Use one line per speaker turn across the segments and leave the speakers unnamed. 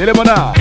Télémona.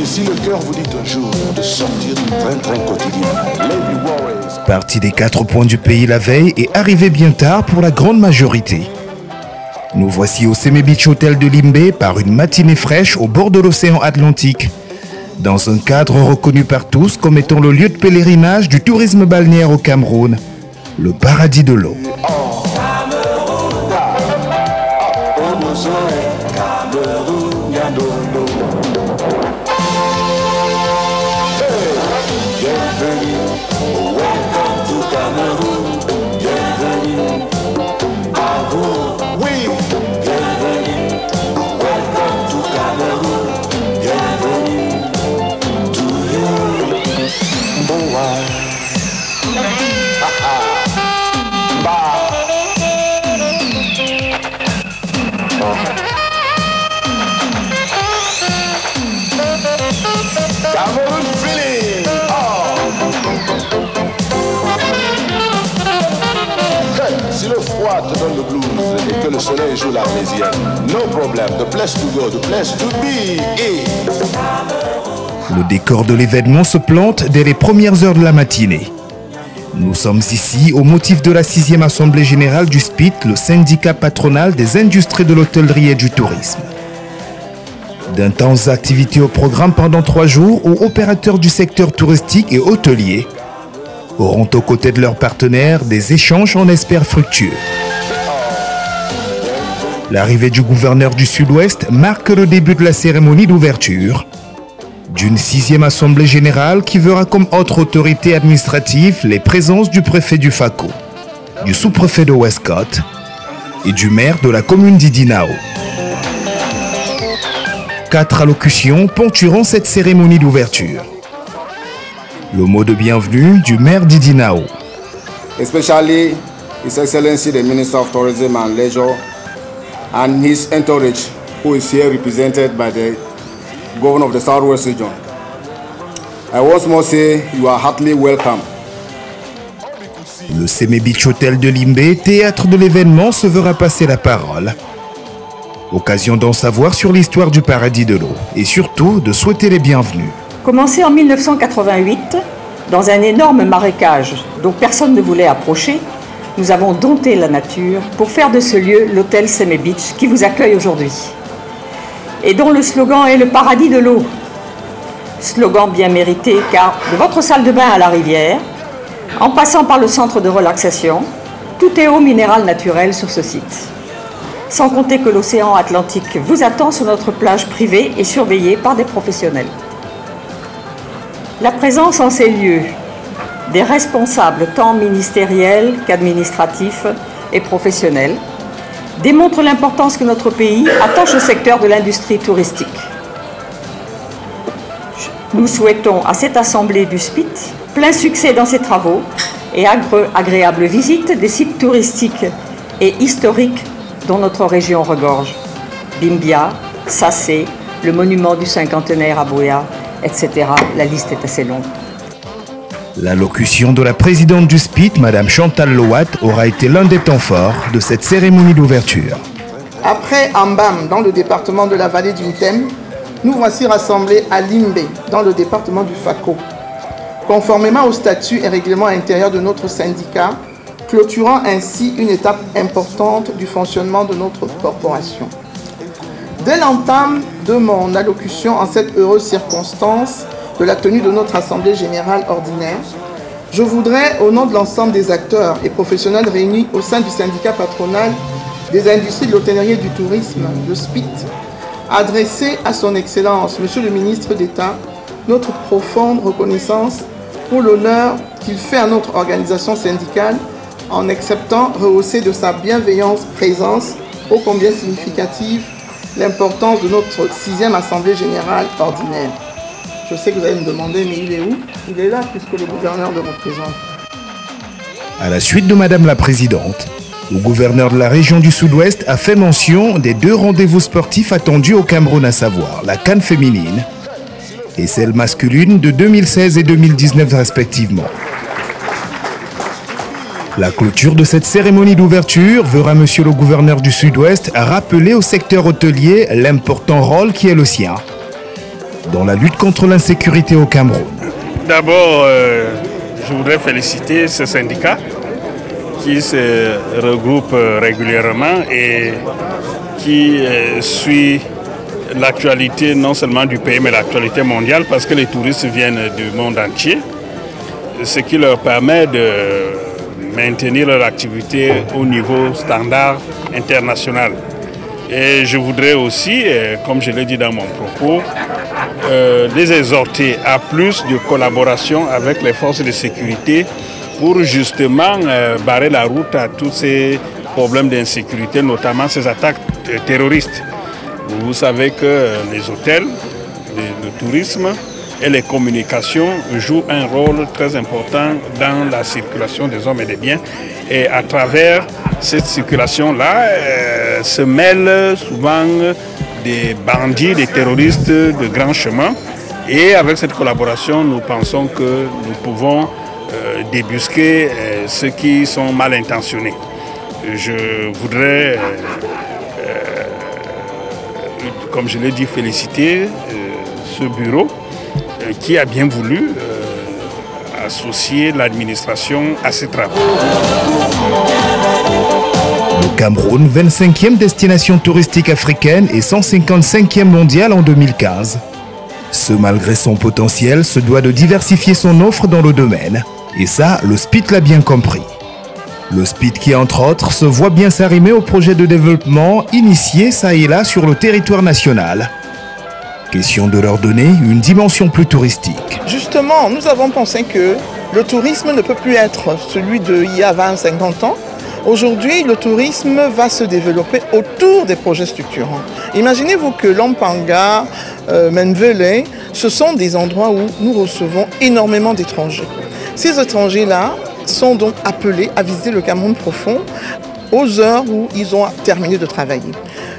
Si le cœur vous dit un jour de sortir du train-train quotidien, Lady Warriors.
Parti des 4 points du pays la veille et arrivé bien tard pour la grande majorité. Nous voici au Seme Beach Hotel de Limbe par une matinée fraîche au bord de l'océan Atlantique, dans un cadre reconnu par tous comme étant le lieu de pèlerinage du tourisme balnéaire au Cameroun, le paradis de l'eau.
Si le froid te donne le blues et que le soleil joue l'arlésienne, no problem, the place to go, the place to be is...
Le décor de l'événement se plante dès les premières heures de la matinée. Nous sommes ici au motif de la 6e Assemblée Générale du SPIT, le syndicat patronal des industries de l'hôtellerie et du tourisme. D'intenses activités au programme pendant 3 jours où opérateurs du secteur touristique et hôtelier auront aux côtés de leurs partenaires des échanges en espère fructueux. L'arrivée du gouverneur du Sud-Ouest marque le début de la cérémonie d'ouverture d'une 6e Assemblée Générale qui verra comme autre autorité administrative les présences du préfet du Fako, du sous-préfet de Westcott et du maire de la commune d'Idinao. 4 allocutions ponctueront cette cérémonie d'ouverture. Le mot de bienvenue du maire d'Idinao.
Especially His Excellency the Minister of Tourism and Leisure and his entourage, who is here represented by the Governor of the Southwest Region. I once more say you are heartily welcome.
Le Seme Beach Hotel de Limbe, théâtre de l'événement, se verra passer la parole. Occasion d'en savoir sur l'histoire du paradis de l'eau et surtout de souhaiter les bienvenus.
Commencé en 1988, dans un énorme marécage dont personne ne voulait approcher, nous avons dompté la nature pour faire de ce lieu l'hôtel Seme Beach qui vous accueille aujourd'hui. Et dont le slogan est le paradis de l'eau. Slogan bien mérité car de votre salle de bain à la rivière, en passant par le centre de relaxation, tout est eau minérale naturelle sur ce site. Sans compter que l'océan Atlantique vous attend sur notre plage privée et surveillée par des professionnels. La présence en ces lieux des responsables tant ministériels qu'administratifs et professionnels démontre l'importance que notre pays attache au secteur de l'industrie touristique. Nous souhaitons à cette assemblée du SPIT plein succès dans ses travaux et agréable visite des sites touristiques et historiques dont notre région regorge. Bimbia, Sassé, le monument du cinquantenaire à Boya, etc. La liste est assez longue.
L'allocution de la présidente du SPIT, Mme Chantal Lowat, aura été l'un des temps forts de cette cérémonie d'ouverture.
Après Ambam, dans le département de la vallée du Ntem, nous voici rassemblés à Limbe, dans le département du Fako, conformément au statut et règlement intérieur de notre syndicat, clôturant ainsi une étape importante du fonctionnement de notre corporation. Dès l'entame de mon allocution en cette heureuse circonstance de la tenue de notre Assemblée Générale ordinaire, je voudrais, au nom de l'ensemble des acteurs et professionnels réunis au sein du syndicat patronal des industries de l'hôtellerie et du tourisme, le SPIT, adresser à son Excellence, Monsieur le Ministre d'État, notre profonde reconnaissance pour l'honneur qu'il fait à notre organisation syndicale en acceptant rehausser de sa bienveillante présence, ô combien significative, l'importance de notre 6e Assemblée Générale ordinaire. Je sais que vous allez me demander, mais il est où? Il est là, puisque le gouverneur le représente.
À la suite de Madame la Présidente, le gouverneur de la région du Sud-Ouest a fait mention des 2 rendez-vous sportifs attendus au Cameroun, à savoir la CAN féminine et celle masculine de 2016 et 2019 respectivement. La clôture de cette cérémonie d'ouverture verra Monsieur le gouverneur du Sud-Ouest rappeler au secteur hôtelier l'important rôle qui est le sien dans la lutte contre l'insécurité au Cameroun.
D'abord, je voudrais féliciter ce syndicat qui se regroupe régulièrement et qui suit l'actualité non seulement du pays mais l'actualité mondiale parce que les touristes viennent du monde entier, ce qui leur permet de maintenir leur activité au niveau standard international. Et je voudrais aussi, comme je l'ai dit dans mon propos, les exhorter à plus de collaboration avec les forces de sécurité pour justement barrer la route à tous ces problèmes d'insécurité, notamment ces attaques terroristes. Vous savez que les hôtels, le tourisme et les communications jouent un rôle très important dans la circulation des hommes et des biens. Et à travers cette circulation-là, se mêlent souvent des bandits, des terroristes de grands chemins. Et avec cette collaboration, nous pensons que nous pouvons débusquer ceux qui sont mal intentionnés. Je voudrais, comme je l'ai dit, féliciter ce bureau qui a bien voulu associer l'administration à ces travaux.
Le Cameroun, 25e destination touristique africaine et 155e mondiale en 2015. Ce, malgré son potentiel, se doit de diversifier son offre dans le domaine. Et ça, le SPIT l'a bien compris. Le SPIT qui, entre autres, se voit bien s'arrimer au projet de développement initié ça et là sur le territoire national. Question de leur donner une dimension plus touristique.
Justement, nous avons pensé que le tourisme ne peut plus être celui d'il y a 20-50 ans. Aujourd'hui, le tourisme va se développer autour des projets structurants. Imaginez-vous que Lampanga, Menvele, ce sont des endroits où nous recevons énormément d'étrangers. Ces étrangers-là sont donc appelés à visiter le Cameroun profond aux heures où ils ont terminé de travailler.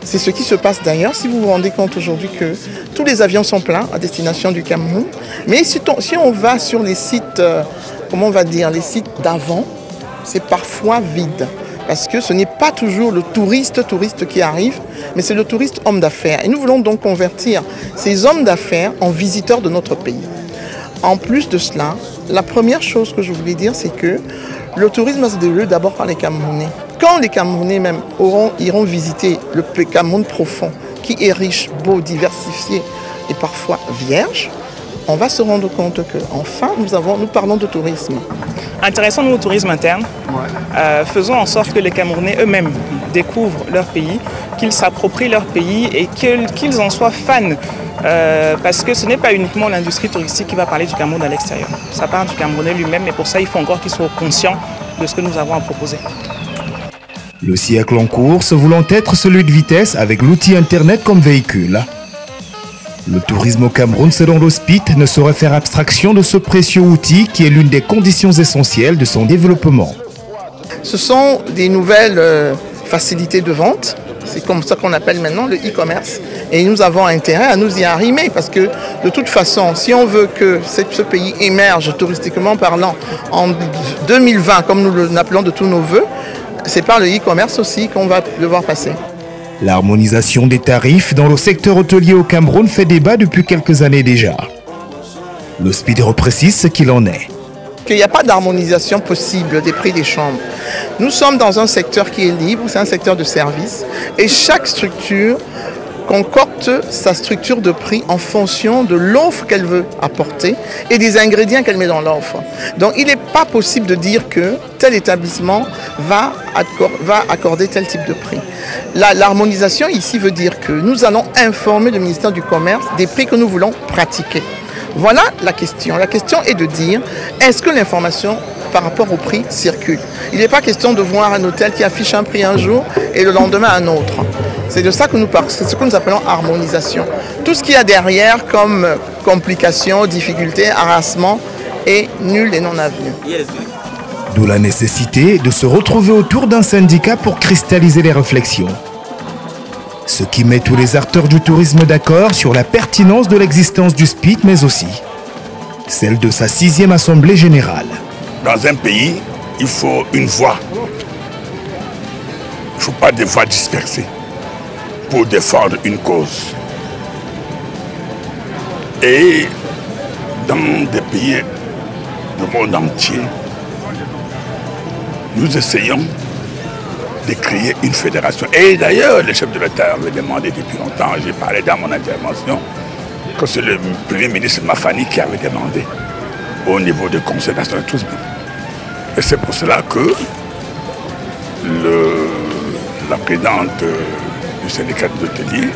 C'est ce qui se passe d'ailleurs, si vous vous rendez compte aujourd'hui que tous les avions sont pleins à destination du Cameroun. Mais si on va sur les sites, comment on va dire, les sites d'avant, c'est parfois vide. Parce que ce n'est pas toujours le touriste qui arrive, mais c'est le touriste homme d'affaires. Et nous voulons donc convertir ces hommes d'affaires en visiteurs de notre pays. En plus de cela, la première chose que je voulais dire, c'est que le tourisme va se développer d'abord par les Camerounais. Quand les Camerounais même iront visiter le Cameroun profond, qui est riche, beau, diversifié et parfois vierge, on va se rendre compte que enfin nous parlons de tourisme.
Intéressons-nous au tourisme interne. Faisons en sorte que les Camerounais eux-mêmes découvrent leur pays, qu'ils s'approprient leur pays et qu'ils en soient fans. Parce que ce n'est pas uniquement l'industrie touristique qui va parler du Cameroun à l'extérieur. Ça parle du Camerounais lui-même, mais pour ça, il faut encore qu'ils soient conscients de ce que nous avons à proposer.
Le siècle en cours se voulant être celui de vitesse avec l'outil Internet comme véhicule. Le tourisme au Cameroun, selon le SPIT, ne saurait faire abstraction de ce précieux outil qui est l'une des conditions essentielles de son développement.
Ce sont des nouvelles facilités de vente. C'est comme ça qu'on appelle maintenant le e-commerce. Et nous avons intérêt à nous y arrimer parce que de toute façon, si on veut que ce pays émerge touristiquement parlant en 2020, comme nous l'appelons de tous nos voeux, c'est par le e-commerce aussi qu'on va devoir passer.
L'harmonisation des tarifs dans le secteur hôtelier au Cameroun fait débat depuis quelques années déjà. Le SPIT reprécise ce qu'il en est.
Qu'il n'y a pas d'harmonisation possible des prix des chambres. Nous sommes dans un secteur qui est libre, c'est un secteur de service, et chaque structure concocte sa structure de prix en fonction de l'offre qu'elle veut apporter et des ingrédients qu'elle met dans l'offre. Donc il n'est pas possible de dire que tel établissement va accorder tel type de prix. L'harmonisation ici veut dire que nous allons informer le ministère du Commerce des prix que nous voulons pratiquer. Voilà la question. La question est de dire, est-ce que l'information par rapport au prix circule? Il n'est pas question de voir un hôtel qui affiche un prix un jour et le lendemain un autre. C'est de ça que nous parlons, c'est ce que nous appelons harmonisation. Tout ce qu'il y a derrière comme complications, difficultés, harassement est nul et non avenu.
D'où la nécessité de se retrouver autour d'un syndicat pour cristalliser les réflexions. Ce qui met tous les acteurs du tourisme d'accord sur la pertinence de l'existence du SPIT, mais aussi celle de sa 6e assemblée générale.
Dans un pays, il faut une voix. Il ne faut pas des voix dispersées pour défendre une cause. Et dans des pays du monde entier, nous essayons de créer une fédération. Et d'ailleurs, le chef de l'État avait demandé depuis longtemps, j'ai parlé dans mon intervention, que c'est le Premier ministre Mafani qui avait demandé au niveau du Conseil national de tourisme. Et c'est pour cela que la présidente du syndicat de l'hôtelier,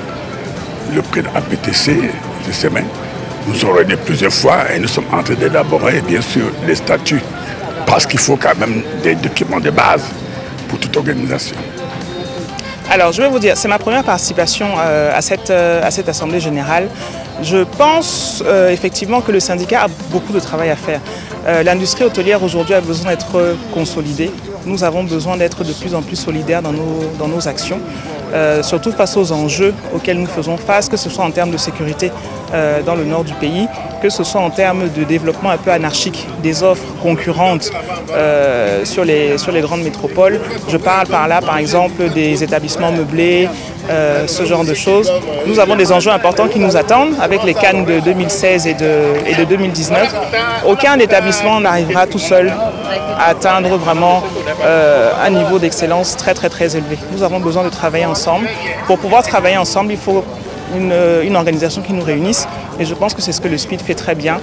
le président APTC, je sais même, nous ont réunis plusieurs fois et nous sommes en train d'élaborer bien sûr les statuts parce qu'il faut quand même des documents de base pour toute organisation.
Alors je vais vous dire, c'est ma première participation à cette assemblée générale. Je pense effectivement que le syndicat a beaucoup de travail à faire. L'industrie hôtelière aujourd'hui a besoin d'être consolidée. Nous avons besoin d'être de plus en plus solidaires dans nos actions, surtout face aux enjeux auxquels nous faisons face, que ce soit en termes de sécurité dans le nord du pays, que ce soit en termes de développement un peu anarchique des offres concurrentes sur les grandes métropoles. Je parle par là, par exemple, des établissements meublés, ce genre de choses. Nous avons des enjeux importants qui nous attendent avec les Cannes de 2016 et de 2019. Aucun établissement n'arrivera tout seul à atteindre vraiment un niveau d'excellence très élevé. Nous avons besoin de travailler ensemble. Pour pouvoir travailler ensemble, il faut une organisation qui nous réunisse. Et je pense que c'est ce que le SPIT fait très bien,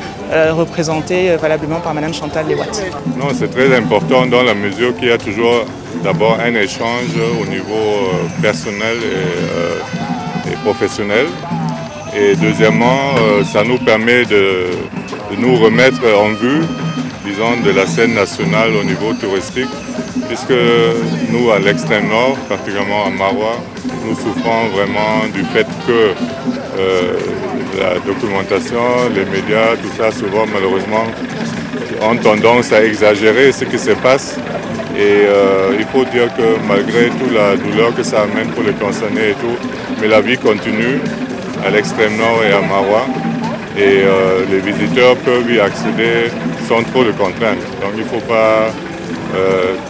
représenté valablement par Mme Chantal Lewatt.
Non, c'est très important dans la mesure qu'il y a toujours d'abord un échange au niveau personnel et professionnel. Et deuxièmement, ça nous permet de nous remettre en vue, disons, de la scène nationale au niveau touristique, puisque nous, à l'extrême nord, particulièrement à Maroua, nous souffrons vraiment du fait que la documentation, les médias, tout ça, souvent, malheureusement, ont tendance à exagérer ce qui se passe. Et il faut dire que malgré toute la douleur que ça amène pour les concernés et tout, mais la vie continue à l'extrême nord et à Maroua. Et les visiteurs peuvent y accéder sans trop de contraintes. Donc il ne faut pas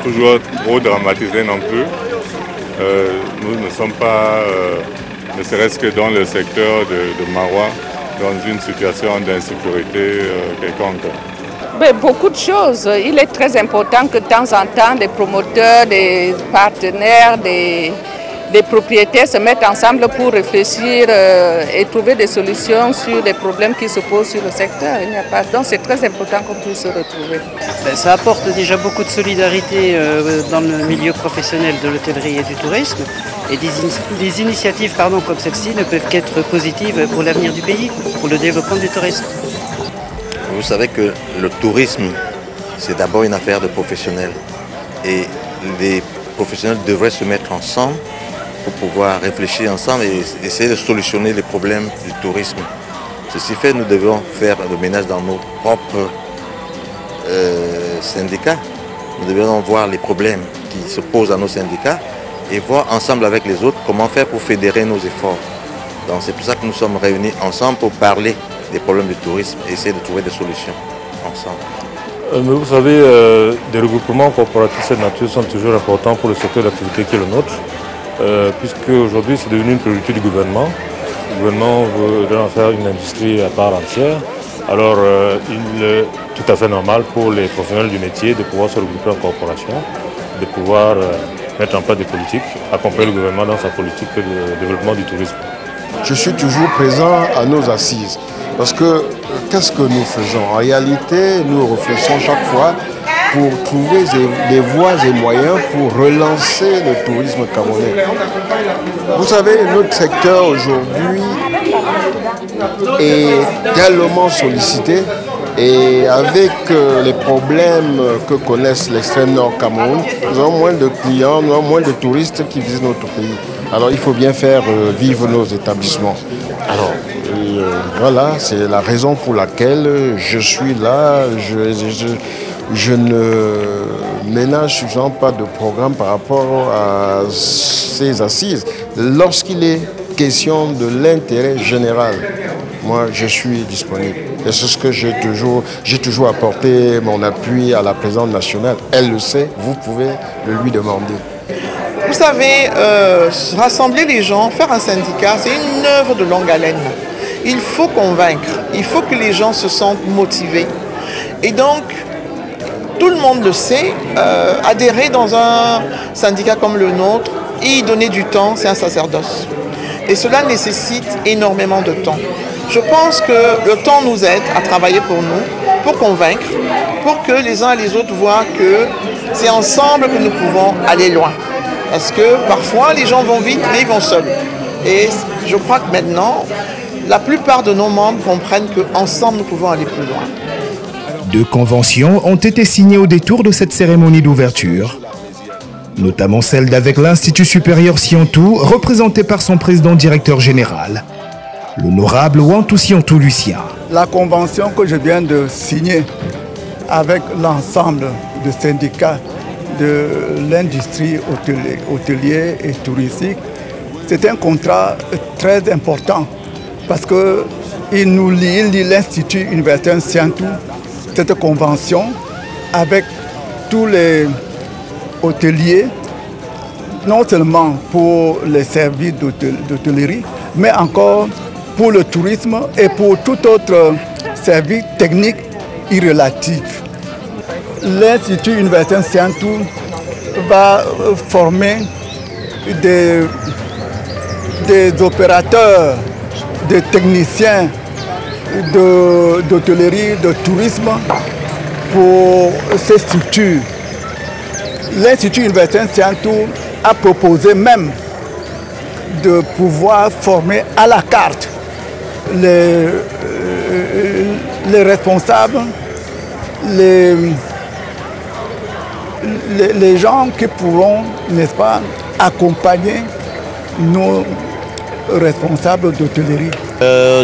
toujours trop dramatiser non plus. Nous ne sommes pas, ne serait-ce que dans le secteur de Maroua, dans une situation d'insécurité quelconque.
Beaucoup de choses. Il est très important que de temps en temps, des promoteurs, des partenaires, des propriétaires se mettent ensemble pour réfléchir et trouver des solutions sur les problèmes qui se posent sur le secteur. Il n'y a pas. Donc c'est très important qu'on puisse se retrouver.
Ça apporte déjà beaucoup de solidarité dans le milieu professionnel de l'hôtellerie et du tourisme. Et des initiatives comme celle-ci ne peuvent qu'être positives pour l'avenir du pays, pour le développement du tourisme.
Vous savez que le tourisme, c'est d'abord une affaire de professionnels. Et les professionnels devraient se mettre ensemble pour pouvoir réfléchir ensemble et essayer de solutionner les problèmes du tourisme. Ceci fait, nous devons faire le ménage dans nos propres syndicats. Nous devons voir les problèmes qui se posent à nos syndicats et voir ensemble avec les autres comment faire pour fédérer nos efforts. Donc c'est pour ça que nous sommes réunis ensemble pour parler des problèmes du tourisme et essayer de trouver des solutions ensemble.
Mais vous savez, des regroupements corporatifs de cette nature sont toujours importants pour le secteur d'activité qui est le nôtre, puisque aujourd'hui c'est devenu une priorité du gouvernement. Le gouvernement veut en faire une industrie à part entière. Alors il est tout à fait normal pour les professionnels du métier de pouvoir se regrouper en corporation, de pouvoir mettre en place des politiques, accompagner le gouvernement dans sa politique de développement du tourisme.
Je suis toujours présent à nos assises. Parce que qu'est-ce que nous faisons? En réalité, nous réfléchissons chaque fois pour trouver des voies et moyens pour relancer le tourisme camerounais. Vous savez, notre secteur aujourd'hui est tellement sollicité et avec les problèmes que connaissent l'extrême nord Cameroun, nous avons moins de clients, nous avons moins de touristes qui visitent notre pays. Alors il faut bien faire vivre nos établissements. Alors voilà, c'est la raison pour laquelle je suis là. je ne ménage souvent pas de programme par rapport à ces assises. Lorsqu'il est question de l'intérêt général, moi je suis disponible. Et c'est ce que j'ai toujours apporté mon appui à la présidente nationale. Elle le sait, vous pouvez le lui demander.
Vous savez, rassembler les gens, faire un syndicat, c'est une œuvre de longue haleine. Il faut convaincre, il faut que les gens se sentent motivés. Et donc, tout le monde le sait, adhérer dans un syndicat comme le nôtre et y donner du temps, c'est un sacerdoce. Et cela nécessite énormément de temps. Je pense que le temps nous aide à travailler pour nous, pour convaincre, pour que les uns et les autres voient que c'est ensemble que nous pouvons aller loin. Parce que parfois, les gens vont vite, mais ils vont seuls. Et je crois que maintenant, la plupart de nos membres comprennent qu'ensemble, nous pouvons aller plus loin.
2 conventions ont été signées au détour de cette cérémonie d'ouverture, notamment celle d'avec l'Institut supérieur Siantou, représenté par son président-directeur général, l'honorable Wantou Siantou Lucien.
La convention que je viens de signer avec l'ensemble des syndicats de l'industrie hôtelière et touristique, c'est un contrat très important parce qu'il nous lie l'Institut universitaire Siantou, cette convention, avec tous les hôteliers, non seulement pour les services d'hôtellerie, mais encore pour le tourisme et pour tout autre service technique irrélatif. L'Institut universitaire Siantou va former des opérateurs, des techniciens d'hôtellerie, de tourisme pour ces structures. L'Institut universitaire Siantou a proposé même de pouvoir former à la carte les responsables, les gens qui pourront, n'est-ce pas, accompagner nos responsables d'hôtellerie.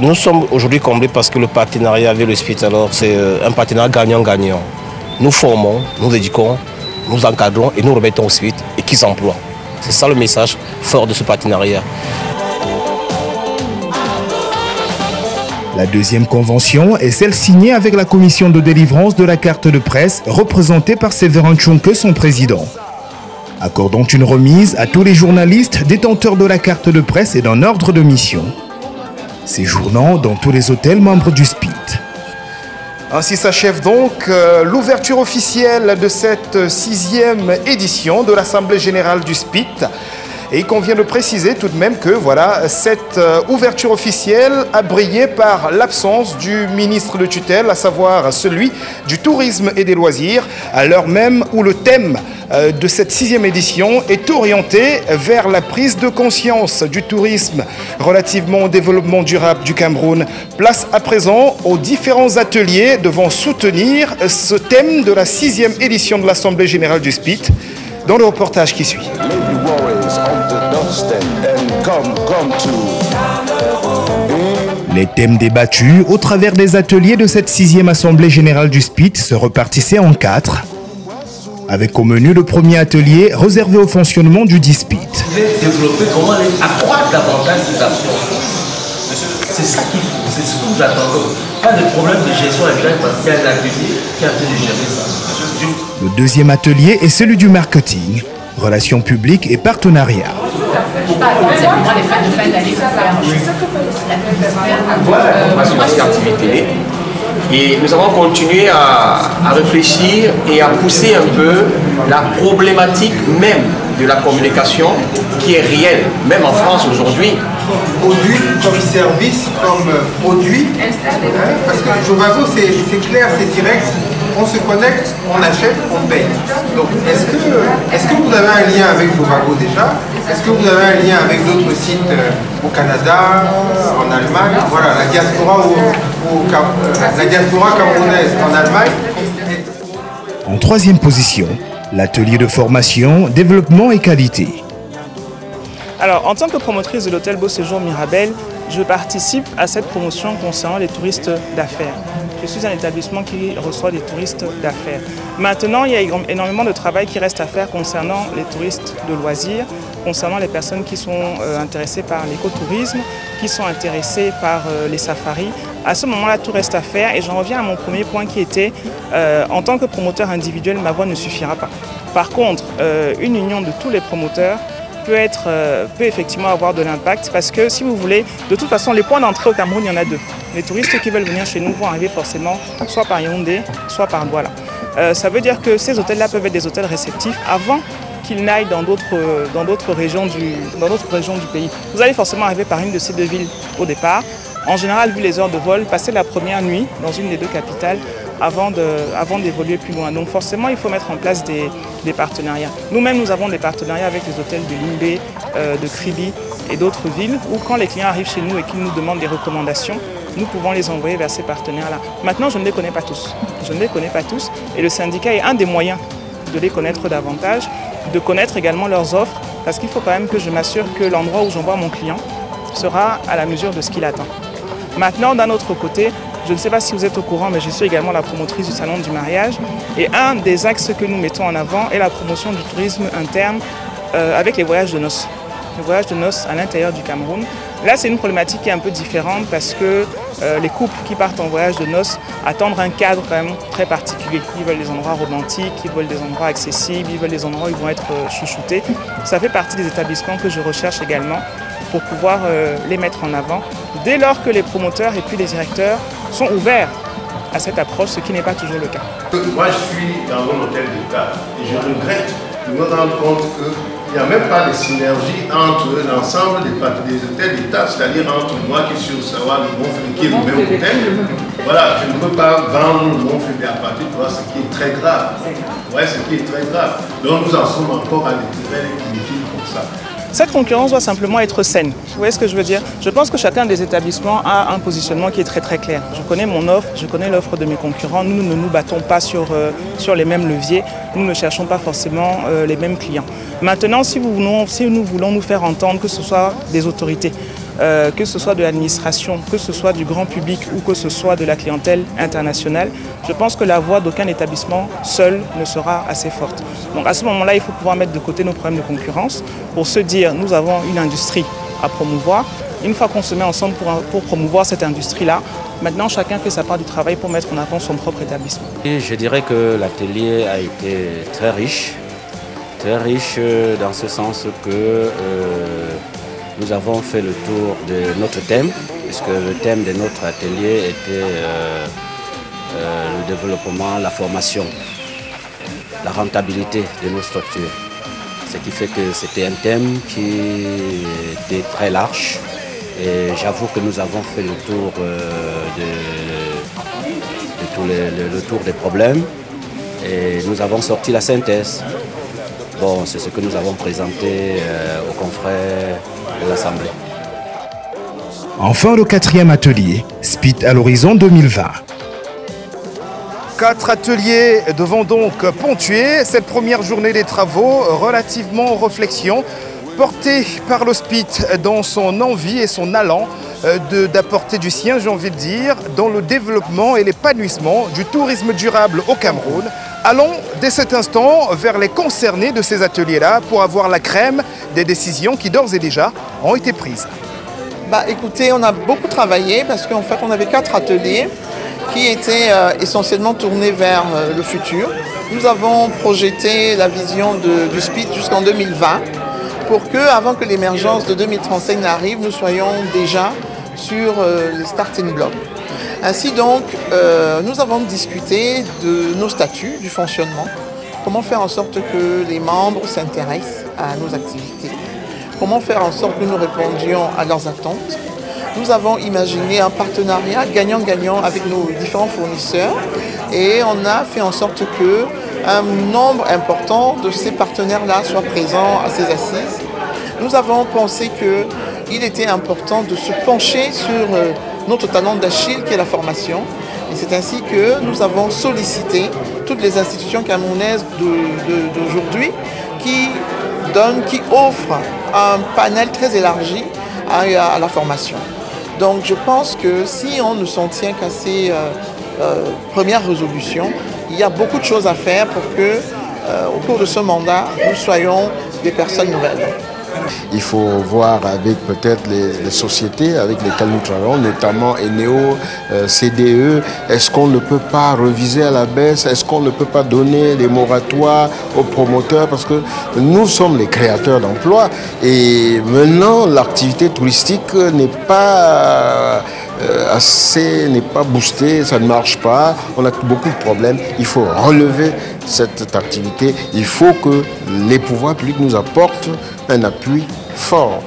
Nous sommes aujourd'hui comblés parce que le partenariat avec le SPIT, alors c'est un partenariat gagnant-gagnant. Nous formons, nous éduquons, nous encadrons et nous remettons ensuite et qu'ils emploient. C'est ça le message fort de ce partenariat.
La 2e convention est celle signée avec la commission de délivrance de la carte de presse, représentée par Séverin Tchonke, son président, accordant une remise à tous les journalistes détenteurs de la carte de presse et d'un ordre de mission, séjournant dans tous les hôtels membres du SPIT. Ainsi s'achève donc l'ouverture officielle de cette 6e édition de l'Assemblée générale du SPIT. Et il convient de préciser tout de même que voilà, cette ouverture officielle a brillé par l'absence du ministre de tutelle, à savoir celui du tourisme et des loisirs, à l'heure même où le thème de cette 6e édition est orienté vers la prise de conscience du tourisme relativement au développement durable du Cameroun. Place à présent aux différents ateliers devant soutenir ce thème de la 6e édition de l'Assemblée générale du SPIT, dans le reportage qui suit. Les thèmes débattus au travers des ateliers de cette 6e Assemblée générale du SPIT se repartissaient en 4, avec au menu le premier atelier réservé au fonctionnement du dit SPIT.
Développer comment accroître davantage ces actions. C'est ça qu'il faut, c'est ce que nous attendons. Pas de problème de gestion actuelle parce qu'il y a un atelier qui a fait de gérer ça.
Le 2e atelier est celui du marketing, relations publiques et partenariats.
Voilà, activité. Et nous avons continué à réfléchir et à pousser un peu la problématique même de la communication qui est réelle, même en France aujourd'hui.
Produit comme service, comme produit, parce que Jovago c'est clair, c'est direct, on se connecte, on achète, on paye. Donc est-ce que vous avez un lien avec Jovago déjà? Est-ce que vous avez un lien avec d'autres sites au Canada, en Allemagne? Voilà, la diaspora camerounaise en Allemagne.
En 3e position, l'atelier de formation, développement et qualité.
Alors, en tant que promotrice de l'hôtel Beau Séjour Mirabel, je participe à cette promotion concernant les touristes d'affaires. Je suis un établissement qui reçoit des touristes d'affaires. Maintenant, il y a énormément de travail qui reste à faire concernant les touristes de loisirs, concernant les personnes qui sont intéressées par l'écotourisme, qui sont intéressées par les safaris. À ce moment-là, tout reste à faire et j'en reviens à mon premier point qui était, en tant que promoteur individuel, ma voix ne suffira pas. Par contre, une union de tous les promoteurs peut effectivement avoir de l'impact parce que, si vous voulez, de toute façon, les points d'entrée au Cameroun, il y en a deux. Les touristes qui veulent venir chez nous vont arriver forcément soit par Yaoundé, soit par Douala. Ça veut dire que ces hôtels-là peuvent être des hôtels réceptifs avant qu'ils n'aillent dans d'autres régions du pays. Vous allez forcément arriver par une de ces deux villes au départ. En général, vu les heures de vol, passer la première nuit dans une des deux capitales avant d'évoluer plus loin. Donc forcément, il faut mettre en place des partenariats. Nous-mêmes, nous avons des partenariats avec les hôtels de Limbé, de Kribi et d'autres villes où quand les clients arrivent chez nous et qu'ils nous demandent des recommandations, nous pouvons les envoyer vers ces partenaires-là. Maintenant, je ne les connais pas tous. Je ne les connais pas tous et le syndicat est un des moyens de les connaître davantage, de connaître également leurs offres, parce qu'il faut quand même que je m'assure que l'endroit où j'envoie mon client sera à la mesure de ce qu'il attend. Maintenant, d'un autre côté, je ne sais pas si vous êtes au courant, mais je suis également la promotrice du salon du mariage. Et un des axes que nous mettons en avant est la promotion du tourisme interne avec les voyages de noces. Les voyages de noces à l'intérieur du Cameroun. Là, c'est une problématique qui est un peu différente parce que les couples qui partent en voyage de noces attendent un cadre quand même très particulier. Ils veulent des endroits romantiques, ils veulent des endroits accessibles, ils veulent des endroits où ils vont être chouchoutés. Ça fait partie des établissements que je recherche également pour pouvoir les mettre en avant dès lors que les promoteurs et puis les directeurs sont ouverts à cette approche, ce qui n'est pas toujours le cas.
Moi, je suis dans un hôtel d'État et je regrette de me rendre compte qu'il n'y a même pas de synergie entre l'ensemble des hôtels d'État, c'est-à-dire entre moi qui suis au Sawa, le Mont-Fébé, qui est le même hôtel. Voilà, je ne peux pas vendre le Mont-Fébé à partir de toi, ce qui est très grave. Ouais, ce qui est très grave. Donc nous en sommes encore à l'intérêt inutile pour ça.
Cette concurrence doit simplement être saine. Vous voyez ce que je veux dire? Je pense que chacun des établissements a un positionnement qui est très très clair. Je connais mon offre, je connais l'offre de mes concurrents. Nous ne nous battons pas sur les mêmes leviers. Nous ne cherchons pas forcément les mêmes clients. Maintenant, si nous voulons nous faire entendre, que ce soit des autorités, que ce soit de l'administration, que ce soit du grand public ou que ce soit de la clientèle internationale, je pense que la voix d'aucun établissement seul ne sera assez forte. Donc à ce moment-là, il faut pouvoir mettre de côté nos problèmes de concurrence pour se dire nous avons une industrie à promouvoir. Une fois qu'on se met ensemble pour promouvoir cette industrie-là, maintenant chacun fait sa part du travail pour mettre en avant son propre établissement.
Et je dirais que l'atelier a été très riche dans ce sens que nous avons fait le tour de notre thème, puisque le thème de notre atelier était le développement, la formation, la rentabilité de nos structures. Ce qui fait que c'était un thème qui était très large et j'avoue que nous avons fait le tour le tour des problèmes et nous avons sorti la synthèse. Bon, c'est ce que nous avons présenté aux confrères de l'Assemblée.
Enfin, le 4e atelier, Speed à l'horizon 2020. 4 ateliers devant donc ponctuer cette première journée des travaux relativement aux réflexions portée par l'hospice dans son envie et son allant d'apporter du sien, j'ai envie de dire, dans le développement et l'épanouissement du tourisme durable au Cameroun. Allons dès cet instant vers les concernés de ces ateliers-là pour avoir la crème des décisions qui d'ores et déjà ont été prises.
Écoutez, on a beaucoup travaillé parce qu'en fait on avait 4 ateliers qui étaient essentiellement tournés vers le futur. Nous avons projeté la vision du SPID jusqu'en 2020 pour que, avant que l'émergence de 2035 n'arrive, nous soyons déjà sur les starting blocks. Ainsi donc, nous avons discuté de nos statuts, du fonctionnement, comment faire en sorte que les membres s'intéressent à nos activités, comment faire en sorte que nous répondions à leurs attentes. Nous avons imaginé un partenariat gagnant-gagnant avec nos différents fournisseurs et on a fait en sorte qu'un nombre important de ces partenaires-là soient présents à ces assises. Nous avons pensé qu'il était important de se pencher sur notre talent d'Achille qui est la formation. Et c'est ainsi que nous avons sollicité toutes les institutions camerounaises d'aujourd'hui qui offrent un panel très élargi à la formation. Donc je pense que si on ne s'en tient qu'à ces première résolution. Il y a beaucoup de choses à faire pour que, au cours de ce mandat, nous soyons des personnes nouvelles.
Il faut voir avec peut-être les sociétés avec lesquelles nous travaillons, notamment Eneo, CDE, est-ce qu'on ne peut pas reviser à la baisse, est-ce qu'on ne peut pas donner des moratoires aux promoteurs, parce que nous sommes les créateurs d'emplois et maintenant l'activité touristique n'est pas n'est pas boostée, ça ne marche pas, on a beaucoup de problèmes, il faut relever cette activité, il faut que les pouvoirs publics nous apportent un appui fort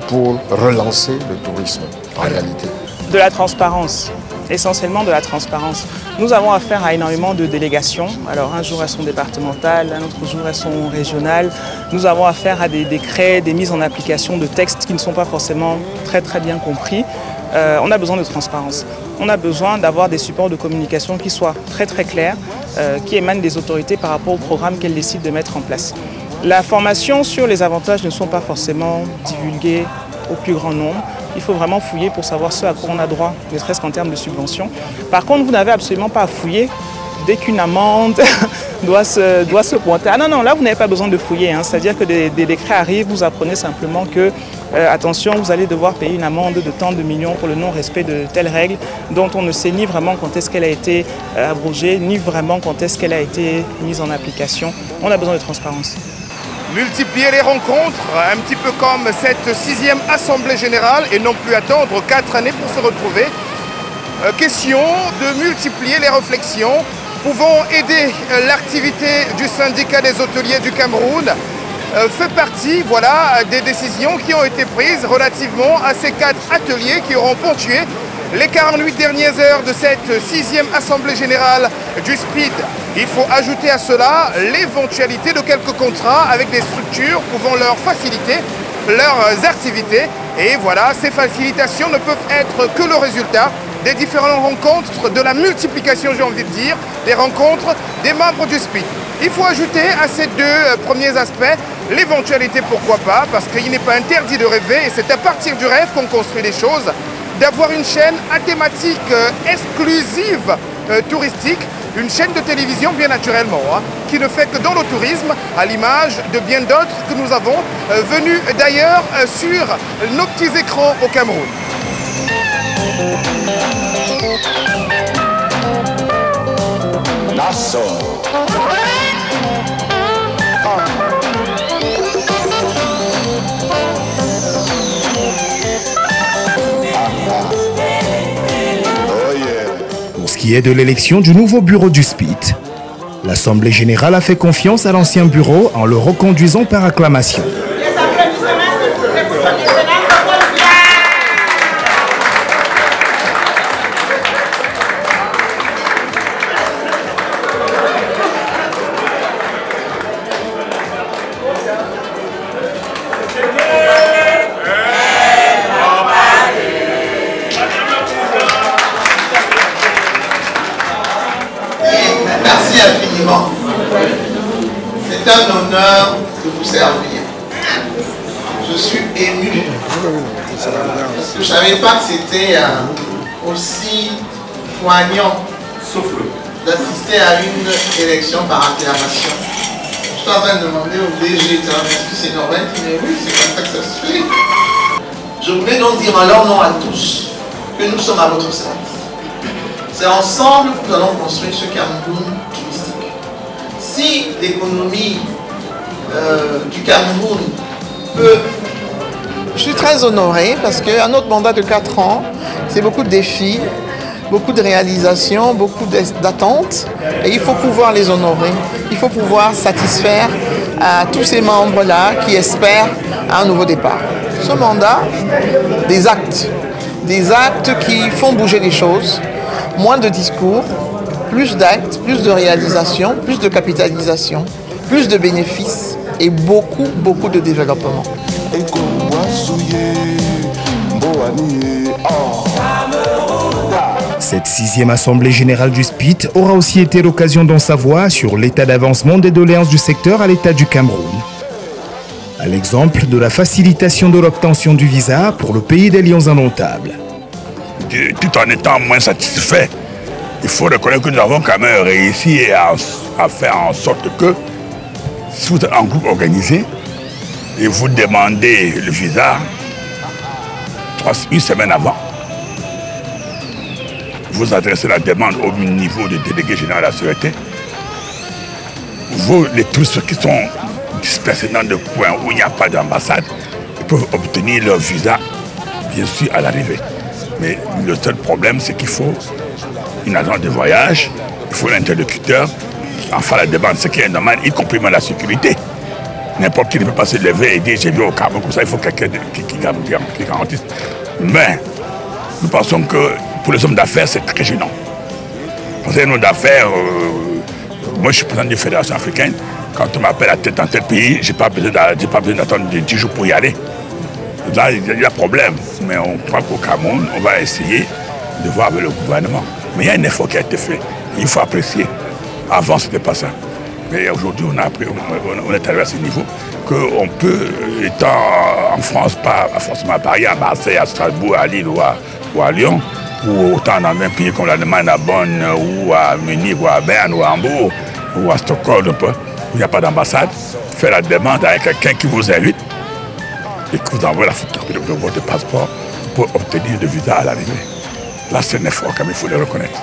pour relancer le tourisme en réalité.
De la transparence, essentiellement de la transparence. Nous avons affaire à énormément de délégations. Alors un jour elles sont départementales, un autre jour elles sont régionales. Nous avons affaire à des décrets, des mises en application de textes qui ne sont pas forcément très bien compris. On a besoin de transparence. On a besoin d'avoir des supports de communication qui soient très clairs, qui émanent des autorités par rapport au programme qu'elles décident de mettre en place. La formation sur les avantages ne sont pas forcément divulguées au plus grand nombre. Il faut vraiment fouiller pour savoir ce à quoi on a droit, ne serait-ce qu'en termes de subventions. Par contre, vous n'avez absolument pas à fouiller dès qu'une amende doit se pointer. Ah non, là vous n'avez pas besoin de fouiller, hein. C'est-à-dire que des décrets arrivent, vous apprenez simplement que, attention, vous allez devoir payer une amende de tant de millions pour le non-respect de telles règles dont on ne sait ni vraiment quand est-ce qu'elle a été abrogée, ni vraiment quand est-ce qu'elle a été mise en application. On a besoin de transparence.
Multiplier les rencontres, un petit peu comme cette 6e Assemblée Générale et non plus attendre 4 années pour se retrouver. Question de multiplier les réflexions. Pouvons aider l'activité du syndicat des hôteliers du Cameroun fait partie des décisions qui ont été prises relativement à ces 4 ateliers qui auront ponctué les 48 dernières heures de cette 6e Assemblée Générale du SPID. Il faut ajouter à cela l'éventualité de quelques contrats avec des structures pouvant leur faciliter leurs activités. Et voilà, ces facilitations ne peuvent être que le résultat des différentes rencontres, de la multiplication, j'ai envie de dire, des rencontres des membres du SPID. Il faut ajouter à ces 2 premiers aspects l'éventualité, pourquoi pas, parce qu'il n'est pas interdit de rêver, et c'est à partir du rêve qu'on construit les choses, d'avoir une chaîne à thématique exclusive touristique, une chaîne de télévision bien naturellement, qui ne fait que dans le tourisme, à l'image de bien d'autres que nous avons venus d'ailleurs sur nos petits écrans au Cameroun.
Pour ce qui est de l'élection du nouveau bureau du SPID, l'Assemblée générale a fait confiance à l'ancien bureau en le reconduisant par acclamation.
Merci infiniment. C'est un honneur de vous servir. Je suis ému. Je ne savais pas que c'était aussi poignant d'assister à une élection par acclamation. Je suis en train de demander au DG, est-ce que c'est normal? Mais oui, c'est comme ça que ça se fait. Je voulais donc dire en leur nom à tous que nous sommes à votre service. C'est ensemble que nous allons construire ce Cameroun touristique. Si l'économie du Cameroun peut... Je suis très honoré parce qu'un autre mandat de 4 ans, c'est beaucoup de défis, beaucoup de réalisations, beaucoup d'attentes. Et il faut pouvoir les honorer. Il faut pouvoir satisfaire à tous ces membres-là qui espèrent un nouveau départ. Ce mandat, des actes qui font bouger les choses. Moins de discours, plus d'actes, plus de réalisations, plus de capitalisation, plus de bénéfices et beaucoup de développement.
Cette 6e Assemblée générale du SPID aura aussi été l'occasion d'en savoir sur l'état d'avancement des doléances du secteur à l'État du Cameroun. À l'exemple de la facilitation de l'obtention du visa pour le pays des lions indomptables.
Tout en étant moins satisfait, il faut reconnaître que nous avons quand même réussi à faire en sorte que si vous êtes en groupe organisé et vous demandez le visa 1 semaine avant, vous adressez la demande au niveau du délégué général de la sécurité, les touristes qui sont dispersés dans des coins où il n'y a pas d'ambassade, ils peuvent obtenir leur visa, bien sûr, à l'arrivée. Mais le seul problème, c'est qu'il faut une agence de voyage, il faut l'interlocuteur qui en fait la demande, ce qui est normal, y compris même la sécurité. N'importe qui ne peut pas se lever et dire j'ai vu au Cameroun, comme ça il faut quelqu'un qui garantisse. Mais nous pensons que pour les hommes d'affaires, c'est très gênant. Pour les hommes d'affaires, moi je suis président d'une fédération africaine, quand on m'appelle à tel pays, je n'ai pas besoin d'attendre 10 jours pour y aller. Là, il y a un problème, mais on croit qu'au Cameroun, on va essayer de voir avec le gouvernement. Mais il y a un effort qui a été fait, il faut apprécier. Avant, ce n'était pas ça. Mais aujourd'hui, on est arrivé à ce niveau qu'on peut, étant en France, pas forcément à Paris, à Marseille, à Strasbourg, à Lille ou à Lyon, ou autant dans un pays comme l'Allemagne, à Bonn, ou à Munich, ou à Berne, ou à Hambourg, ou à Stockholm, où il n'y a pas d'ambassade, faire la demande à quelqu'un qui vous invite et qui vous envoie la photocopie de votre passeport pour obtenir le visa à l'arrivée. Là, c'est un effort, comme il faut le reconnaître.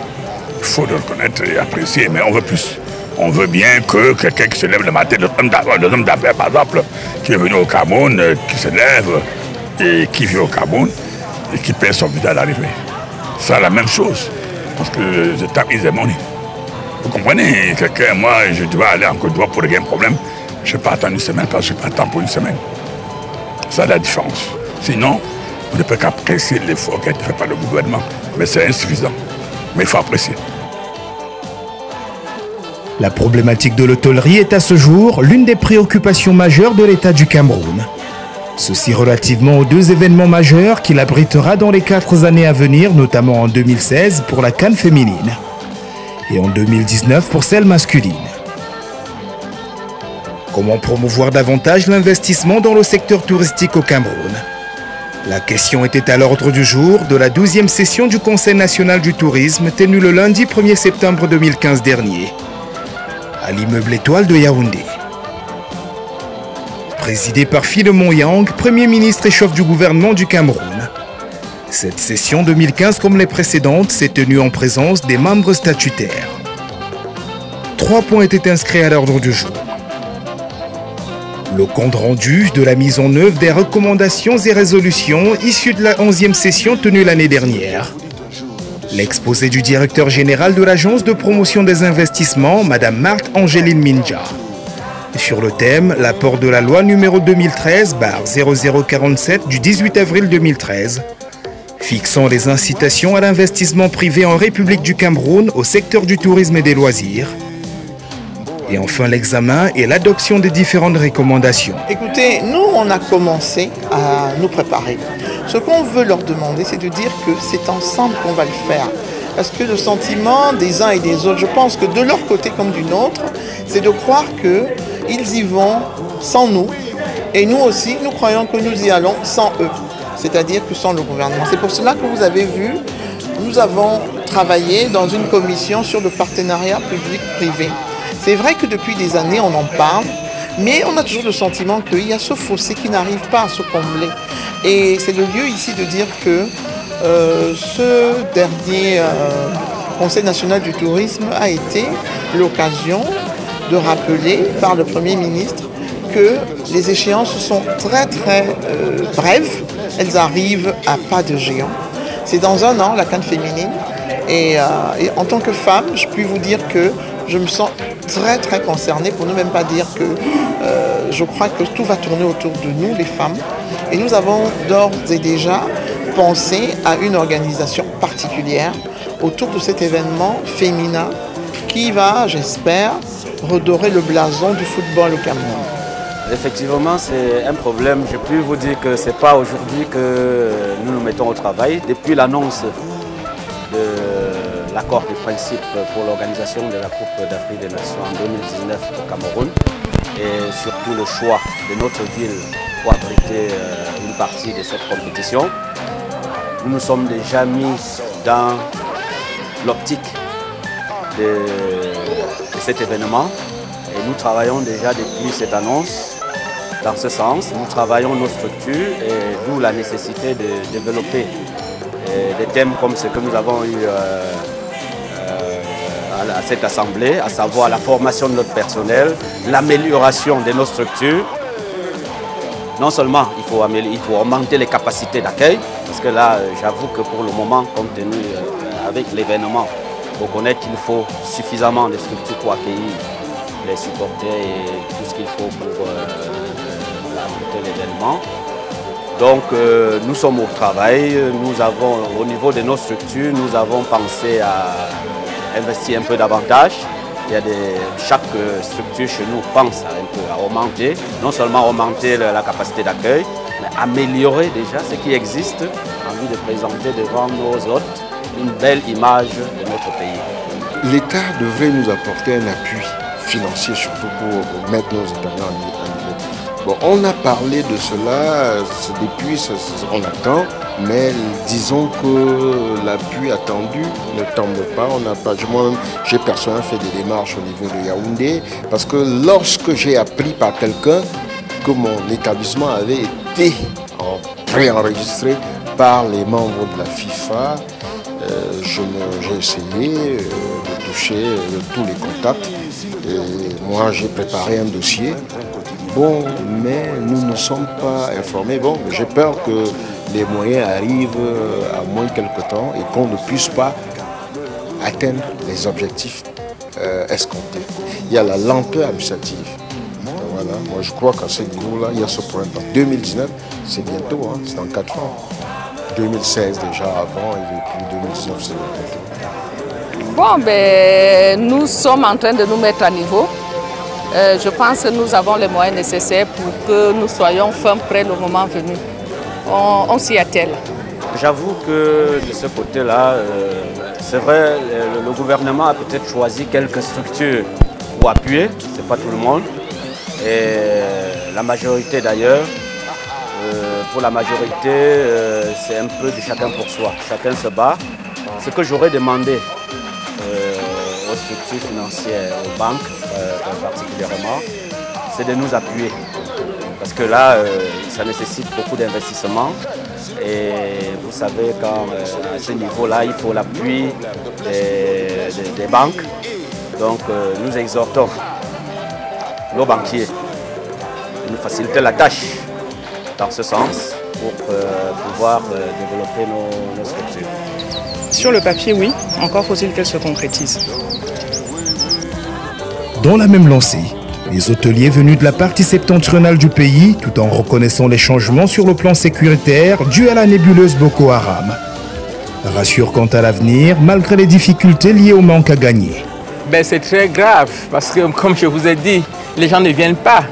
Il faut le reconnaître et apprécier, mais on veut plus. On veut bien que quelqu'un qui se lève le matin, l'homme d'affaires par exemple, qui est venu au Cameroun, qui se lève et qui vit au Cameroun et qui paie son visa à l'arrivée. C'est la même chose, parce que je tamise des monnaies. Vous comprenez, quelqu'un, moi, je dois aller en Côte d'Ivoire pour régler un problème, je ne vais pas attendre une semaine, parce que je n'ai pas le temps pour une semaine. C'est la différence. Sinon, on ne peut qu'apprécier l'effort qui a été fait par le gouvernement, mais c'est insuffisant. Mais il faut apprécier.
La problématique de l'hôtellerie est à ce jour l'une des préoccupations majeures de l'État du Cameroun. Ceci relativement aux 2 événements majeurs qu'il abritera dans les 4 années à venir, notamment en 2016 pour la CAN féminine et en 2019 pour celle masculine. Comment promouvoir davantage l'investissement dans le secteur touristique au Cameroun? La question était à l'ordre du jour de la 12e session du Conseil national du tourisme tenue le lundi 1er septembre 2015 dernier, à l'immeuble Étoile de Yaoundé. Présidé par Philemon Yang, Premier ministre et chef du gouvernement du Cameroun. Cette session 2015, comme les précédentes, s'est tenue en présence des membres statutaires. 3 points étaient inscrits à l'ordre du jour. Le compte rendu de la mise en œuvre des recommandations et résolutions issues de la 11e session tenue l'année dernière. L'exposé du directeur général de l'Agence de promotion des investissements, Mme Marthe-Angéline Minja. Sur le thème, l'apport de la loi numéro 2013/0047 du 18 avril 2013, fixant les incitations à l'investissement privé en République du Cameroun au secteur du tourisme et des loisirs. Et enfin l'examen et l'adoption des différentes recommandations.
Écoutez, nous on a commencé à nous préparer. Ce qu'on veut leur demander, c'est de dire que c'est ensemble qu'on va le faire. Parce que le sentiment des uns et des autres, je pense que de leur côté comme du nôtre, c'est de croire qu'ils y vont sans nous. Et nous aussi, nous croyons que nous y allons sans eux. C'est-à-dire que sans le gouvernement. C'est pour cela que vous avez vu, nous avons travaillé dans une commission sur le partenariat public-privé. C'est vrai que depuis des années, on en parle, mais on a toujours le sentiment qu'il y a ce fossé qui n'arrive pas à se combler. Et c'est le lieu ici de dire que ce dernier Conseil national du tourisme a été l'occasion de rappeler par le Premier ministre que les échéances sont très brèves, elles arrivent à pas de géant. C'est dans 1 an la CAN féminine et en tant que femme, je puis vous dire que je me sens très concernée, pour ne même pas dire que je crois que tout va tourner autour de nous, les femmes. Et nous avons d'ores et déjà pensé à une organisation particulière autour de cet événement féminin qui va, j'espère, redorer le blason du football au Cameroun.
Effectivement, c'est un problème. Je peux vous dire que ce n'est pas aujourd'hui que nous nous mettons au travail. Depuis l'annonce de l'accord de principe pour l'organisation de la Coupe d'Afrique des Nations en 2019 au Cameroun et surtout le choix de notre ville pour abriter une partie de cette compétition, nous nous sommes déjà mis dans l'optique de cet événement. Et nous travaillons déjà depuis cette annonce dans ce sens. Nous travaillons nos structures et d'où la nécessité de développer des thèmes comme ce que nous avons eu à cette assemblée, à savoir la formation de notre personnel, l'amélioration de nos structures. Non seulement il faut augmenter les capacités d'accueil, parce que là, j'avoue que pour le moment, compte tenu avec l'événement, il faut connaître qu'il faut suffisamment de structures pour accueillir les supporters et tout ce qu'il faut pour monter l'événement. Donc nous sommes au travail, nous avons, au niveau de nos structures, nous avons pensé à investir un peu davantage. Chaque structure chez nous pense un peu à augmenter, non seulement augmenter la capacité d'accueil, mais améliorer déjà ce qui existe en vue de présenter devant nos hôtes une belle image de notre pays.
L'État devrait nous apporter un appui financier surtout pour mettre nos établissements à niveau. Bon, on a parlé de cela depuis, on attend, mais disons que l'appui attendu ne tombe pas. Moi-même, j'ai personnellement fait des démarches au niveau de Yaoundé, parce que lorsque j'ai appris par quelqu'un que mon établissement avait été préenregistré par les membres de la FIFA, j'ai essayé de toucher tous les contacts. Et moi, j'ai préparé un dossier. Bon, mais nous ne sommes pas informés. Bon, j'ai peur que les moyens arrivent à moins de quelque temps et qu'on ne puisse pas atteindre les objectifs escomptés. Il y a la lenteur administrative. Voilà, moi je crois qu'à ce niveau-là, il y a ce problème. 2019, c'est bientôt, hein, c'est dans 4 ans. 2016 déjà avant, et puis 2019, c'est bientôt.
Bon, ben, nous sommes en train de nous mettre à niveau. Je pense que nous avons les moyens nécessaires pour que nous soyons fin prêts le moment venu. On s'y attelle.
J'avoue que de ce côté-là, c'est vrai, le gouvernement a peut-être choisi quelques structures pour appuyer, c'est pas tout le monde. Et la majorité d'ailleurs, pour la majorité, c'est un peu de chacun pour soi. Chacun se bat. Ce que j'aurais demandé aux structures financières, aux banques particulièrement, c'est de nous appuyer. Parce que là, ça nécessite beaucoup d'investissement. Et vous savez, à ce niveau-là, il faut l'appui des banques. Donc nous exhortons nos banquiers de nous faciliter la tâche dans ce sens pour pouvoir développer nos structures.
Sur le papier, oui. Encore faut-il qu'elle se concrétise.
Dans la même lancée, les hôteliers venus de la partie septentrionale du pays, tout en reconnaissant les changements sur le plan sécuritaire dus à la nébuleuse Boko Haram, rassurent quant à l'avenir, malgré les difficultés liées au manque à gagner.
Ben, c'est très grave, parce que, comme je vous ai dit, les gens ne viennent pas.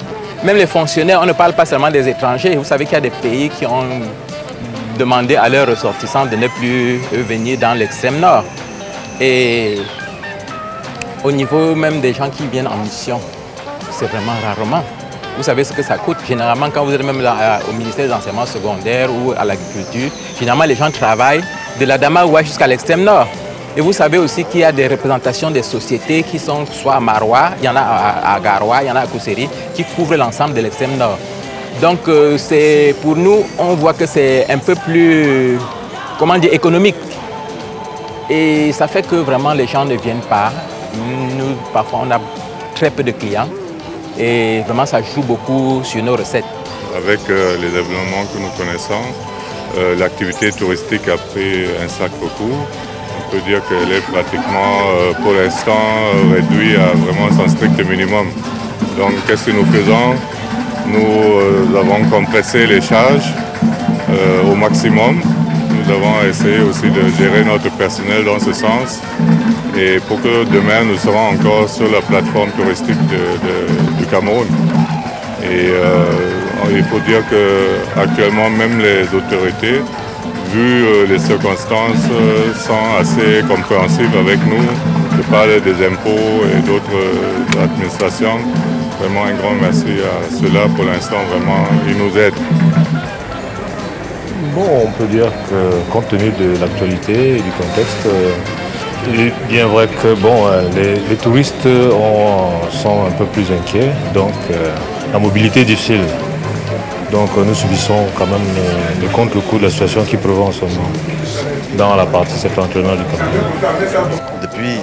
Même les fonctionnaires, on ne parle pas seulement des étrangers. Vous savez qu'il y a des pays qui ont demandé à leurs ressortissants de ne plus venir dans l'extrême nord. Et au niveau même des gens qui viennent en mission, c'est vraiment rarement. Vous savez ce que ça coûte. Généralement, quand vous êtes même là, au ministère des enseignements secondaires ou à l'agriculture, généralement les gens travaillent de la Damaoua jusqu'à l'extrême nord. Et vous savez aussi qu'il y a des représentations des sociétés qui sont soit à Maroua, il y en a à Garoua, il y en a à Kousseri, qui couvrent l'ensemble de l'extrême nord. Donc pour nous, on voit que c'est un peu plus, comment dire, économique. Et ça fait que vraiment les gens ne viennent pas. Nous, parfois, on a très peu de clients. Et vraiment, ça joue beaucoup sur nos recettes.
Avec les développements que nous connaissons, l'activité touristique a pris un sacré coup. On peut dire qu'elle est pratiquement, pour l'instant, réduite à vraiment son strict minimum. Donc, qu'est-ce que nous faisons? Nous avons compressé les charges au maximum. Nous avons essayé aussi de gérer notre personnel dans ce sens. Et pour que demain, nous serons encore sur la plateforme touristique du Cameroun. Et il faut dire qu'actuellement, même les autorités, vu les circonstances, sont assez compréhensives avec nous. Je parle des impôts et d'autres administrations. Vraiment un grand merci à ceux-là. Pour l'instant, vraiment, ils nous aident.
Bon, on peut dire que compte tenu de l'actualité et du contexte, Il est bien vrai que bon, les touristes sont un peu plus inquiets, donc la mobilité est difficile. Donc nous subissons quand même le contre-coup de la situation qui prévaut en ce moment dans la partie septentrionale du Cameroun.
Depuis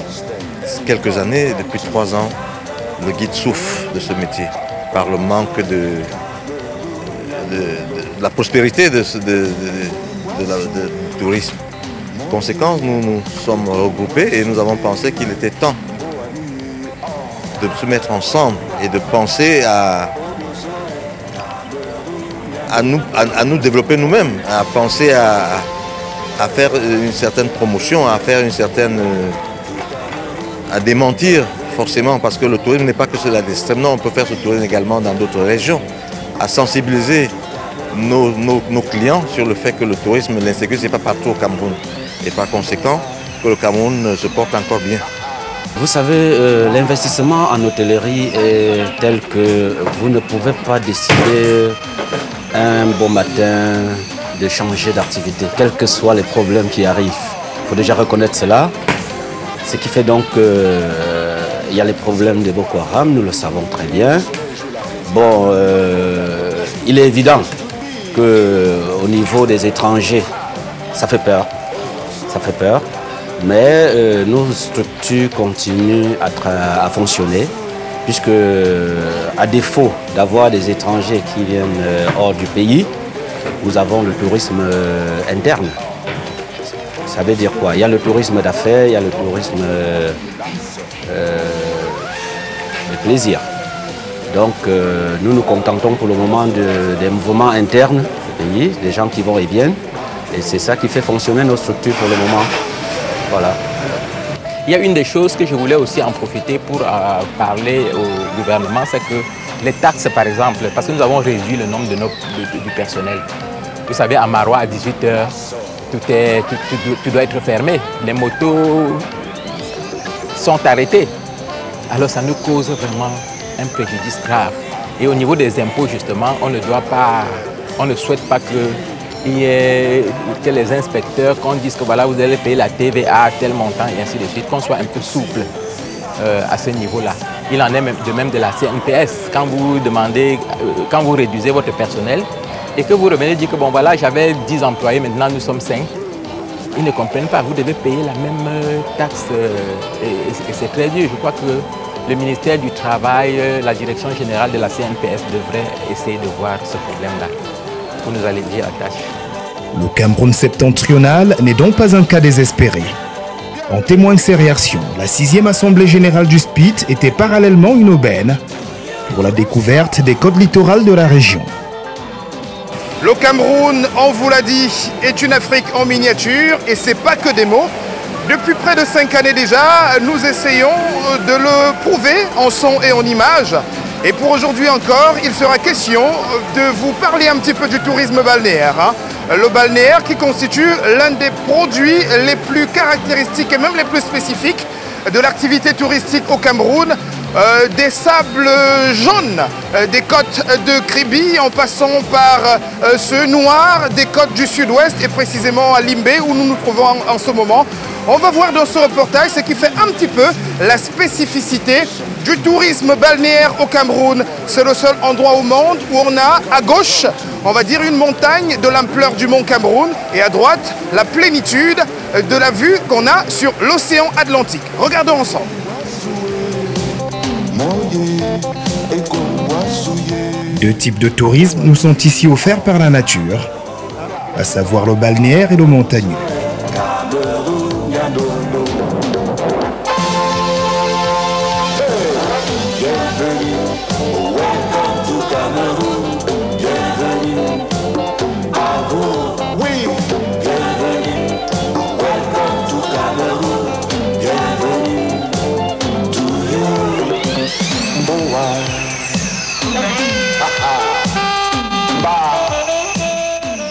quelques années, depuis 3 ans, le guide souffre de ce métier par le manque de la prospérité du tourisme. Conséquence, nous nous sommes regroupés et nous avons pensé qu'il était temps de se mettre ensemble et de penser à nous développer nous-mêmes, à penser à faire une certaine promotion, à faire une certaine... à démentir forcément, parce que le tourisme n'est pas que cela d'extrême, non, on peut faire ce tourisme également dans d'autres régions, à sensibiliser nos clients sur le fait que le tourisme, l'insécurité, n'est pas partout au Cameroun. Et par conséquent, que le Cameroun se porte encore bien.
Vous savez, l'investissement en hôtellerie est tel que vous ne pouvez pas décider un bon matin de changer d'activité, quels que soient les problèmes qui arrivent. Il faut déjà reconnaître cela. Ce qui fait donc qu'il y a les problèmes de Boko Haram, nous le savons très bien. Bon, il est évident qu'au niveau des étrangers, ça fait peur. Ça fait peur. Mais nos structures continuent à fonctionner, puisque à défaut d'avoir des étrangers qui viennent hors du pays, nous avons le tourisme interne. Ça veut dire quoi? Il y a le tourisme d'affaires, il y a le tourisme de plaisir. Donc nous nous contentons pour le moment des mouvements internes du pays, des gens qui vont et viennent. Et c'est ça qui fait fonctionner nos structures pour le moment. Voilà.
Il y a une des choses que je voulais aussi en profiter pour parler au gouvernement, c'est que les taxes par exemple, parce que nous avons réduit le nombre du personnel. Vous savez, à Marois, à 18h, tout doit être fermé. Les motos sont arrêtées. Alors ça nous cause vraiment un préjudice grave. Et au niveau des impôts, justement, on ne souhaite pas que les inspecteurs, qu'on dise que voilà, vous allez payer la TVA à tel montant et ainsi de suite, qu'on soit un peu souple à ce niveau-là. Il en est de même de la CNPS. Quand vous réduisez votre personnel et que vous revenez dire que bon voilà, j'avais 10 employés, maintenant nous sommes 5, ils ne comprennent pas, vous devez payer la même taxe et c'est très dur. Je crois que le ministère du Travail, la direction générale de la CNPS devrait essayer de voir ce problème-là pour nous alléger la tâche.
Le Cameroun septentrional n'est donc pas un cas désespéré. En témoignent ces réactions. La 6e Assemblée Générale du SPIT était parallèlement une aubaine pour la découverte des côtes littorales de la région.
Le Cameroun, on vous l'a dit, est une Afrique en miniature et c'est pas que des mots. Depuis près de 5 années déjà, nous essayons de le prouver en son et en image. Et pour aujourd'hui encore, il sera question de vous parler un petit peu du tourisme balnéaire. Le balnéaire qui constitue l'un des produits les plus caractéristiques et même les plus spécifiques de l'activité touristique au Cameroun. Des sables jaunes, des côtes de Kribi en passant par ceux noirs des côtes du sud-ouest et précisément à Limbé où nous nous trouvons en ce moment. On va voir dans ce reportage ce qui fait un petit peu la spécificité du tourisme balnéaire au Cameroun. C'est le seul endroit au monde où on a à gauche, on va dire une montagne de l'ampleur du mont Cameroun et à droite, la plénitude de la vue qu'on a sur l'océan Atlantique. Regardons ensemble.
Deux types de tourisme nous sont ici offerts par la nature, à savoir le balnéaire et le montagneux.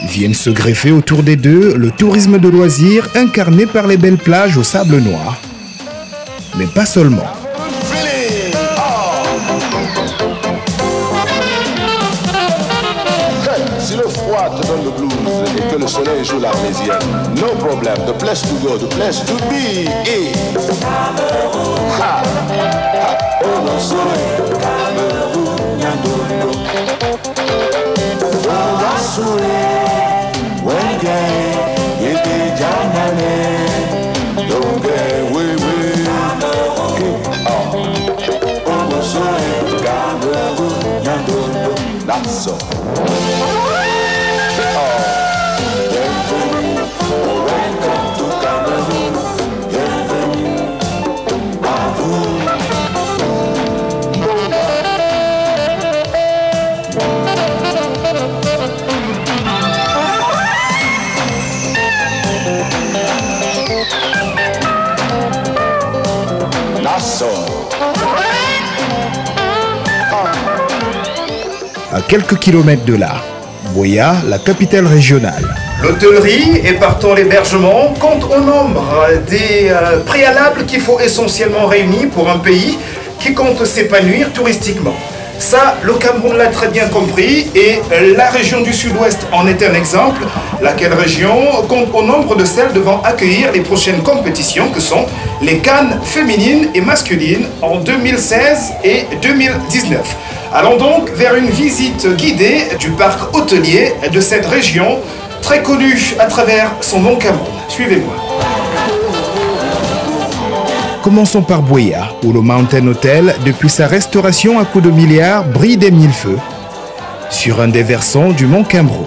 Viennent se greffer autour des deux le tourisme de loisirs incarné par les belles plages au sable noir. Mais pas seulement.
Si le froid te donne le blues et que le le soleil joue l'armésienne. No problem, the place to go, the place to be. Ha! Ha! That's all.
À quelques kilomètres de là, Buea, la capitale régionale. L'hôtellerie et partant l'hébergement comptent au nombre des préalables qu'il faut essentiellement réunir pour un pays qui compte s'épanouir touristiquement. Ça, le Cameroun l'a très bien compris et la région du Sud-Ouest en est un exemple, laquelle région compte au nombre de celles devant accueillir les prochaines compétitions que sont les CAN féminines et masculines en 2016 et 2019. Allons donc vers une visite guidée du parc hôtelier de cette région, très connue à travers son nom Cameroun. Suivez-moi. Commençons par Buea, où le Mountain Hotel, depuis sa restauration à coups de milliards, brille des mille feux, sur un des versants du mont Cameroun.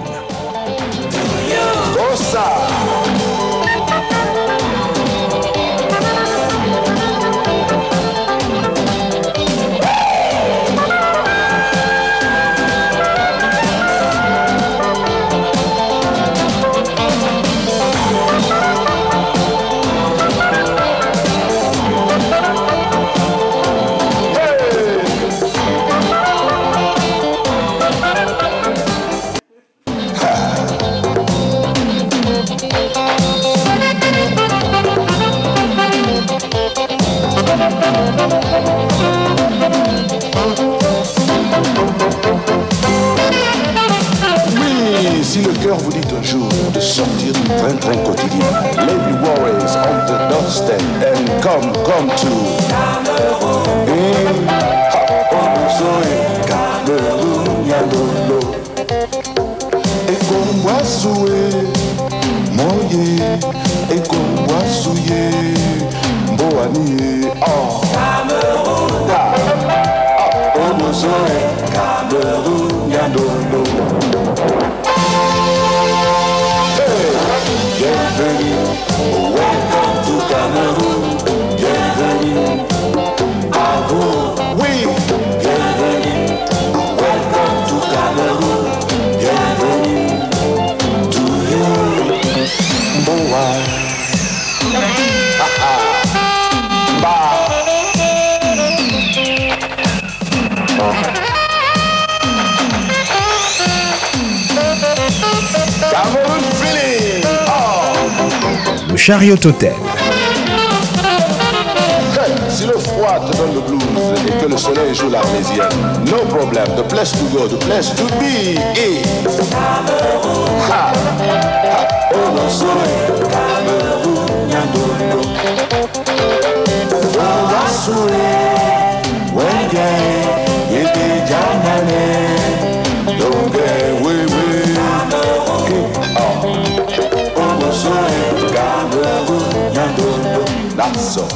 Si le cœur vous dit un jour de sortir du train-train quotidien, leave your worries on the doorstep and come to Le Chariot Hotel. Si le froid te donne le blues et que le soleil joue l'armésienne, no problem, the place to go, the place to be. Ha! That's all.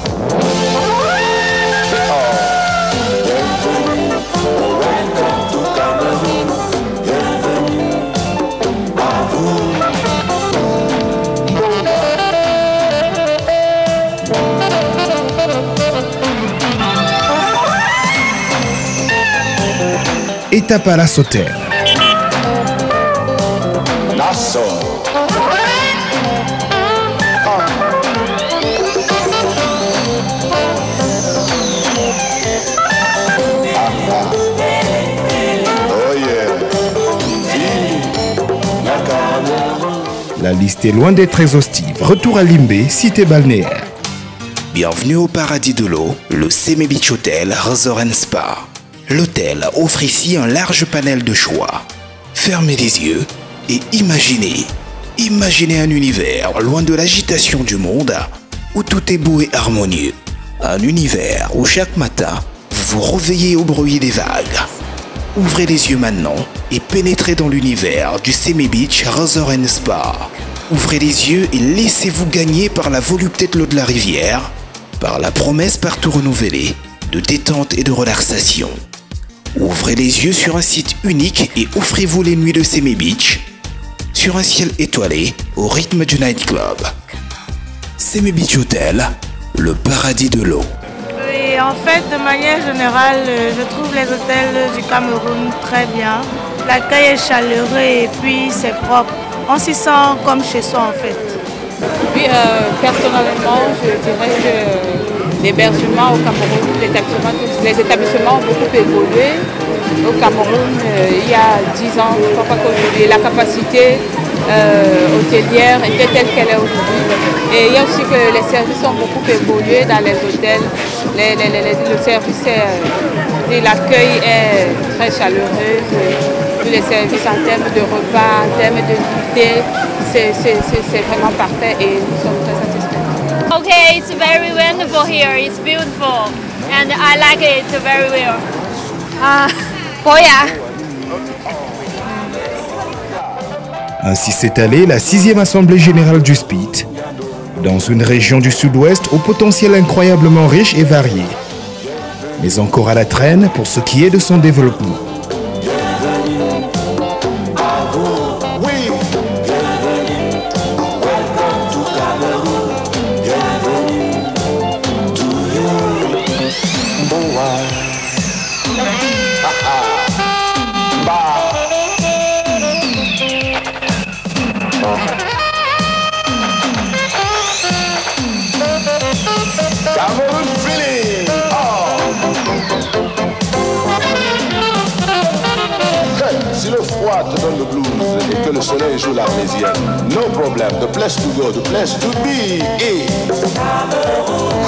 Étape à la Hotel.
That's all.
La liste est loin d'être exhaustive. Retour à Limbé, cité balnéaire.
Bienvenue au paradis de l'eau, le Seme Beach Hotel Resort & Spa. L'hôtel offre ici un large panel de choix. Fermez les yeux et imaginez Imaginez un univers loin de l'agitation du monde, où tout est beau et harmonieux. Un univers où chaque matin, vous vous réveillez au bruit des vagues. Ouvrez les yeux maintenant et pénétrez dans l'univers du Seme Beach Resort & Spa. Ouvrez les yeux et laissez-vous gagner par la volupté de l'eau de la rivière, par la promesse partout renouvelée de détente et de relaxation. Ouvrez les yeux sur un site unique et offrez-vous les nuits de Seme Beach sur un ciel étoilé au rythme du nightclub. Seme Beach Hotel, le paradis de l'eau.
Oui, en fait, de manière générale, je trouve les hôtels du Cameroun très bien. L'accueil est chaleureux et puis c'est propre. On s'y sent comme chez soi en fait.
Oui, personnellement, je dirais que l'hébergement au Cameroun, les établissements ont beaucoup évolué. Au Cameroun, il y a 10 ans, je ne crois pas qu'aujourd'hui, la capacité hôtelière était telle qu'elle est aujourd'hui. Et il y a aussi que les services ont beaucoup évolué dans les hôtels. Le service, l'accueil est très chaleureux. Tous les services en termes de repas, en termes de nuitée, c'est vraiment parfait et nous sommes très satisfaits.
Okay, it's very wonderful here. It's beautiful and I like it very well.
Ainsi s'est allée la 6e Assemblée Générale du SPIT, dans une région du Sud-Ouest au potentiel incroyablement riche et varié, mais encore à la traîne pour ce qui est de son développement.
Si le froid te donne le blues et que le soleil joue l'arlésienne, no problem, the place to go, the place to be is Cameroun.